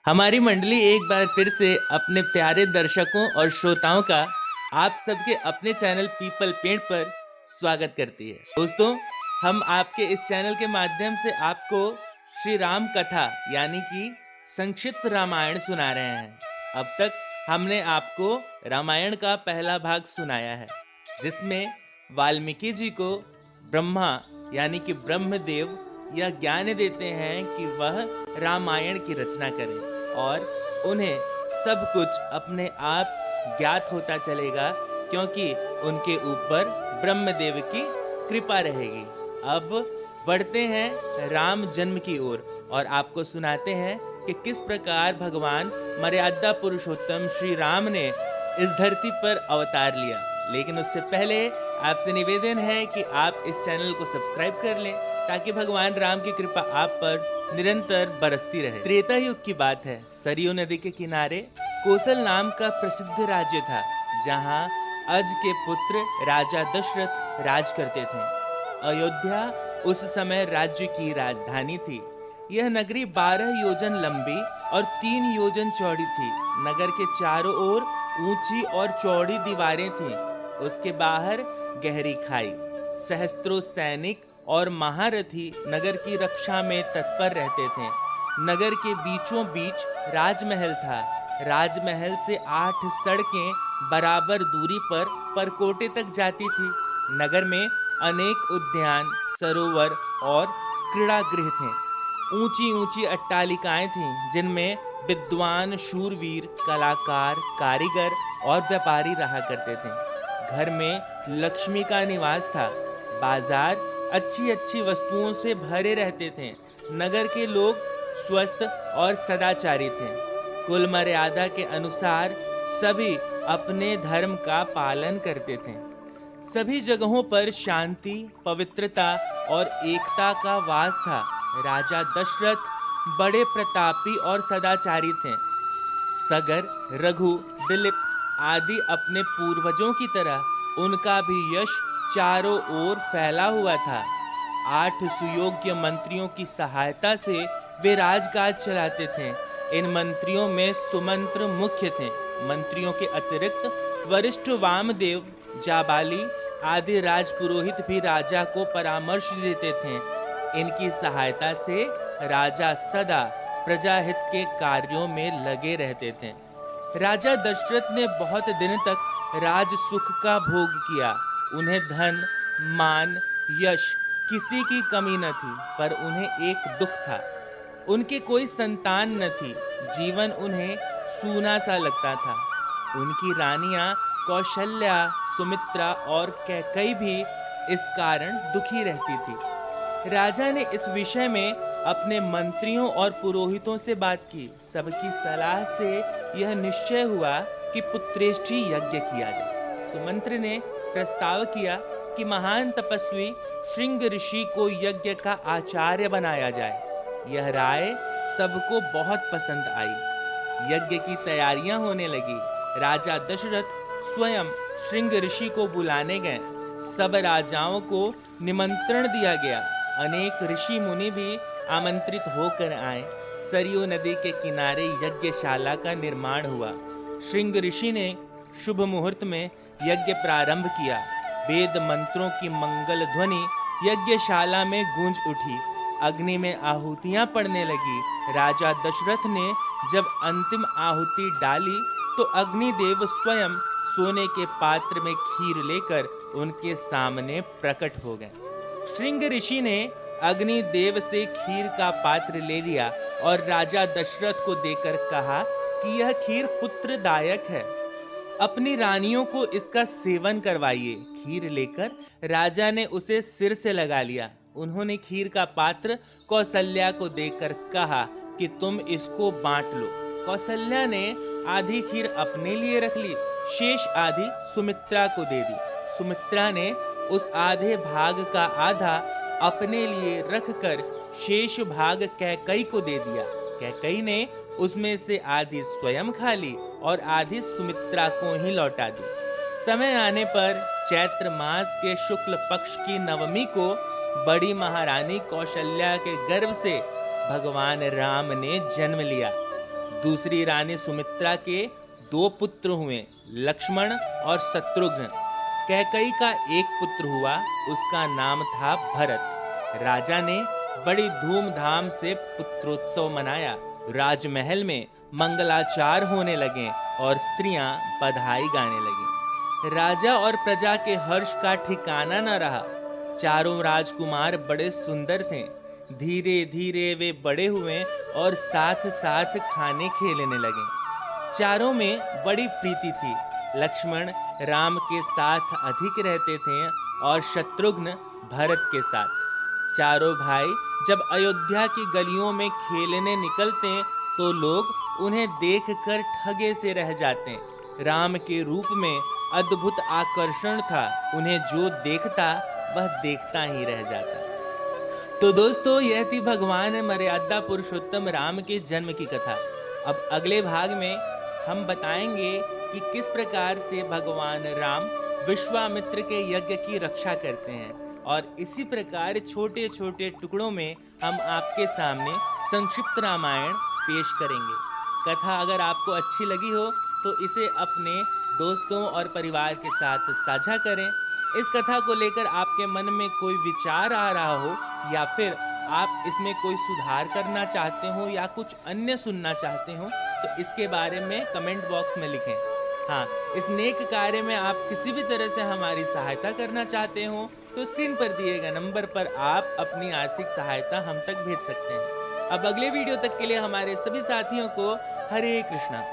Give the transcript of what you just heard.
हमारी मंडली एक बार फिर से अपने प्यारे दर्शकों और श्रोताओं का आप सबके अपने चैनल पीपल पेंट पर स्वागत करती है। दोस्तों, हम आपके इस चैनल के माध्यम से आपको श्री राम कथा यानी कि संक्षिप्त रामायण सुना रहे हैं। अब तक हमने आपको रामायण का पहला भाग सुनाया है, जिसमें वाल्मीकि जी को ब्रह्मा यानी कि ब्रह्मदेव यह ज्ञान देते हैं कि वह रामायण की रचना करें और उन्हें सब कुछ अपने आप ज्ञात होता चलेगा, क्योंकि उनके ऊपर ब्रह्मदेव की कृपा रहेगी। अब बढ़ते हैं राम जन्म की ओर और आपको सुनाते हैं कि किस प्रकार भगवान मर्यादा पुरुषोत्तम श्री राम ने इस धरती पर अवतार लिया। लेकिन उससे पहले आपसे निवेदन है कि आप इस चैनल को सब्सक्राइब कर लें, ताकि भगवान राम की कृपा आप पर निरंतर बरसती रहे। त्रेता युग की बात है। सरयू नदी के किनारे कौशल नाम का प्रसिद्ध राज्य था, जहां अज के पुत्र राजा दशरथ राज करते थे। अयोध्या उस समय राज्य की राजधानी थी। यह नगरी 12 योजन लंबी और 3 योजन चौड़ी थी। नगर के चारों ओर ऊंची और चौड़ी दीवारें थीं। उसके बाहर गहरी खाई। सहस्त्रों सैनिक और महारथी नगर की रक्षा में तत्पर रहते थे। नगर के बीचों बीच राजमहल था। राजमहल से 8 सड़कें बराबर दूरी पर परकोटे तक जाती थी। नगर में अनेक उद्यान, सरोवर और क्रीड़ागृह थे। ऊंची ऊंची अट्टालिकाएं थीं, जिनमें विद्वान, शूरवीर, कलाकार, कारीगर और व्यापारी रहा करते थे। घर में लक्ष्मी का निवास था। बाजार अच्छी अच्छी वस्तुओं से भरे रहते थे। नगर के लोग स्वस्थ और सदाचारी थे। कुल मर्यादा के अनुसार सभी अपने धर्म का पालन करते थे। सभी जगहों पर शांति, पवित्रता और एकता का वास था। राजा दशरथ बड़े प्रतापी और सदाचारी थे। सगर, रघु, दिलीप आदि अपने पूर्वजों की तरह उनका भी यश चारों ओर फैला हुआ था। 8 सुयोग्य मंत्रियों की सहायता से वे राजकाज चलाते थे। इन मंत्रियों में सुमंत्र मुख्य थे। मंत्रियों के अतिरिक्त वरिष्ठ वामदेव, जाबाली आदि राजपुरोहित भी राजा को परामर्श देते थे। इनकी सहायता से राजा सदा प्रजाहित के कार्यों में लगे रहते थे। राजा दशरथ ने बहुत दिन तक राज सुख का भोग किया। उन्हें धन, मान, यश किसी की कमी न थी, पर उन्हें एक दुख था। उनके कोई संतान न थी। जीवन उन्हें सूना सा लगता था। उनकी रानियां कौशल्या, सुमित्रा और कैकई भी इस कारण दुखी रहती थी। राजा ने इस विषय में अपने मंत्रियों और पुरोहितों से बात की। सबकी सलाह से यह निश्चय हुआ कि पुत्रेष्ठी यज्ञ किया जाए। सुमंत्र ने प्रस्ताव किया कि महान तपस्वी श्रृंग ऋषि को यज्ञ का आचार्य बनाया जाए। यह राय सबको बहुत पसंद आई। यज्ञ की तैयारियां होने लगी। राजा दशरथ स्वयं श्रृंग ऋषि को बुलाने गए। सब राजाओं को निमंत्रण दिया गया। अनेक ऋषि मुनि भी आमंत्रित होकर आए। सरयू नदी के किनारे यज्ञशाला का निर्माण हुआ। श्रृंग ऋषि ने शुभ मुहूर्त में यज्ञ प्रारंभ किया। वेद मंत्रों की मंगल ध्वनि यज्ञशाला में गूंज उठी। अग्नि में आहुतियां पड़ने लगी। राजा दशरथ ने जब अंतिम आहुति डाली तो अग्निदेव स्वयं सोने के पात्र में खीर लेकर उनके सामने प्रकट हो गए। श्रृंग ऋषि ने अग्निदेव से खीर का पात्र ले लिया और राजा दशरथ को देकर कहा कि यह खीर पुत्रदायक है। अपनी रानियों को इसका सेवन करवाइए। खीर लेकर राजा ने उसे सिर से लगा लिया। उन्होंने खीर का पात्र कौशल्या को देकर कहा कि तुम इसको बांट लो। कौशल्या ने आधी खीर अपने लिए रख ली, शेष आधी सुमित्रा को दे दी। सुमित्रा ने उस आधे भाग का आधा अपने लिए रखकर शेष भाग कैकई को दे दिया। कैकई ने उसमें से आधी स्वयं खा ली और आधी सुमित्रा को ही लौटा दी। समय आने पर चैत्र मास के शुक्ल पक्ष की नवमी को बड़ी महारानी कौशल्या के गर्भ से भगवान राम ने जन्म लिया। दूसरी रानी सुमित्रा के 2 पुत्र हुए, लक्ष्मण और शत्रुघ्न। कैकई का एक पुत्र हुआ, उसका नाम था भरत। राजा ने बड़ी धूमधाम से पुत्रोत्सव मनाया। राजमहल में मंगलाचार होने लगे और स्त्रियां बधाई गाने लगीं। राजा और प्रजा के हर्ष का ठिकाना न रहा। चारों राजकुमार बड़े सुंदर थे। धीरे धीरे वे बड़े हुए और साथ साथ खाने खेलने लगे। चारों में बड़ी प्रीति थी। लक्ष्मण राम के साथ अधिक रहते थे और शत्रुघ्न भरत के साथ। चारों भाई जब अयोध्या की गलियों में खेलने निकलते तो लोग उन्हें देखकर ठगे से रह जाते। राम के रूप में अद्भुत आकर्षण था, उन्हें जो देखता वह देखता ही रह जाता। तो दोस्तों, यह थी भगवान मर्यादा पुरुषोत्तम राम के जन्म की कथा। अब अगले भाग में हम बताएंगे कि किस प्रकार से भगवान राम विश्वामित्र के यज्ञ की रक्षा करते हैं, और इसी प्रकार छोटे छोटे टुकड़ों में हम आपके सामने संक्षिप्त रामायण पेश करेंगे। कथा अगर आपको अच्छी लगी हो तो इसे अपने दोस्तों और परिवार के साथ साझा करें। इस कथा को लेकर आपके मन में कोई विचार आ रहा हो, या फिर आप इसमें कोई सुधार करना चाहते हो या कुछ अन्य सुनना चाहते हो, तो इसके बारे में कमेंट बॉक्स में लिखें। हाँ, इस नेक कार्य में आप किसी भी तरह से हमारी सहायता करना चाहते हो तो स्क्रीन पर दिए गए नंबर पर आप अपनी आर्थिक सहायता हम तक भेज सकते हैं। अब अगले वीडियो तक के लिए हमारे सभी साथियों को हरे कृष्णा।